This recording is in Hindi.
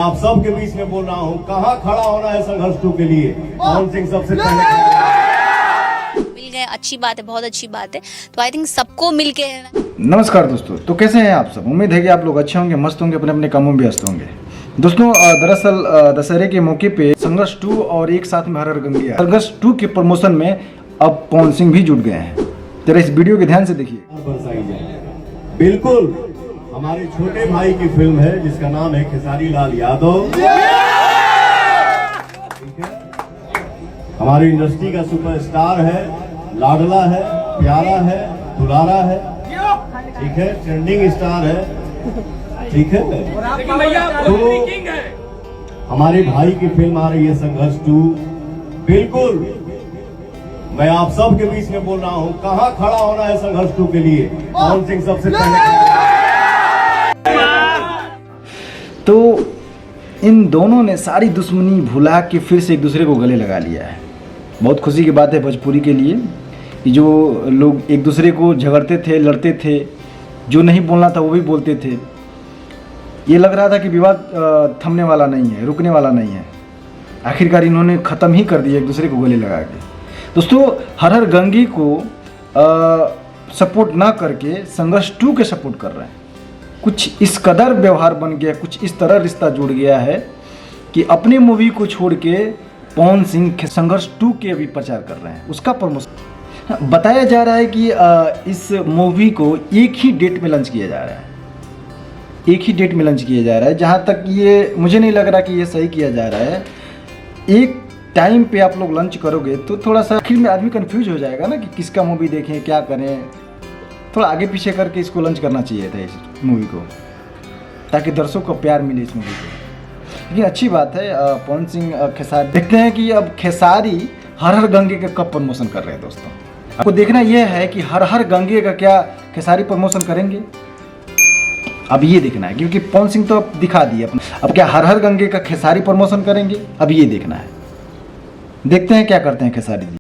आप सबके बीच में बोल रहा हूँ, कहाँ खड़ा होना है संघर्ष 2 के लिए। पवन सिंह सबसे पहले मिल गए, अच्छी बात है, बहुत अच्छी बात है। तो आई थिंक सबको मिल के है ना। नमस्कार दोस्तों, तो कैसे हैं आप सब। उम्मीद है कि आप लोग अच्छे होंगे, मस्त होंगे, अपने अपने कामों में व्यस्त होंगे। दोस्तों दरअसल दशहरे के मौके पे संघर्ष 2 और एक साथ में हर हर गंगिया संघर्ष 2 के प्रमोशन में अब पवन सिंह भी जुट गए हैं। जरा इस वीडियो के ध्यान से देखिए। बरसाई जाए, बिल्कुल हमारे छोटे भाई की फिल्म है जिसका नाम है खेसारी लाल यादव। ठीक है, हमारी इंडस्ट्री का सुपरस्टार है, लाडला है, प्यारा है, दुलारा है, ठीक है, ट्रेंडिंग स्टार है, ठीक है। तो हमारे भाई की फिल्म आ रही है संघर्ष 2। बिल्कुल मैं आप सब के बीच में बोल रहा हूँ, कहाँ खड़ा होना है संघर्ष 2 के लिए। पवन सिंह सबसे पहले। तो इन दोनों ने सारी दुश्मनी भुला के फिर से एक दूसरे को गले लगा लिया है। बहुत खुशी की बात है भोजपुरी के लिए कि जो लोग एक दूसरे को झगड़ते थे, लड़ते थे, जो नहीं बोलना था वो भी बोलते थे। ये लग रहा था कि विवाद थमने वाला नहीं है, रुकने वाला नहीं है। आखिरकार इन्होंने ख़त्म ही कर दिया एक दूसरे को गले लगा के। दोस्तों हर हर गंगी को सपोर्ट ना करके संघर्ष 2 के सपोर्ट कर रहे हैं। कुछ इस कदर व्यवहार बन गया, कुछ इस तरह रिश्ता जुड़ गया है कि अपने मूवी को छोड़ के पवन सिंह संघर्ष 2 के भी प्रचार कर रहे हैं, उसका प्रमोशन। बताया जा रहा है कि इस मूवी को एक ही डेट में लॉन्च किया जा रहा है, एक ही डेट में लॉन्च किया जा रहा है। जहाँ तक ये मुझे नहीं लग रहा कि ये सही किया जा रहा है। एक टाइम पे आप लोग लॉन्च करोगे तो थोड़ा सा आखिर में आदमी कंफ्यूज हो जाएगा ना कि किसका मूवी देखें, क्या करें। थोड़ा आगे पीछे करके इसको लॉन्च करना चाहिए था इस मूवी को, ताकि दर्शकों को प्यार मिले इस मूवी को। लेकिन अच्छी बात है पवन सिंह खेसारी। देखते हैं कि अब खेसारी हर हर गंगे का कब प्रमोशन कर रहे हैं। दोस्तों आपको देखना यह है कि हर हर गंगे का क्या खेसारी प्रमोशन करेंगे, अब ये देखना है। क्योंकि पवन सिंह तो अब दिखा दिए, अब क्या हर हर गंगे का खेसारी प्रमोशन करेंगे, अब ये देखना है। देखते हैं क्या करते हैं खेसारी जी।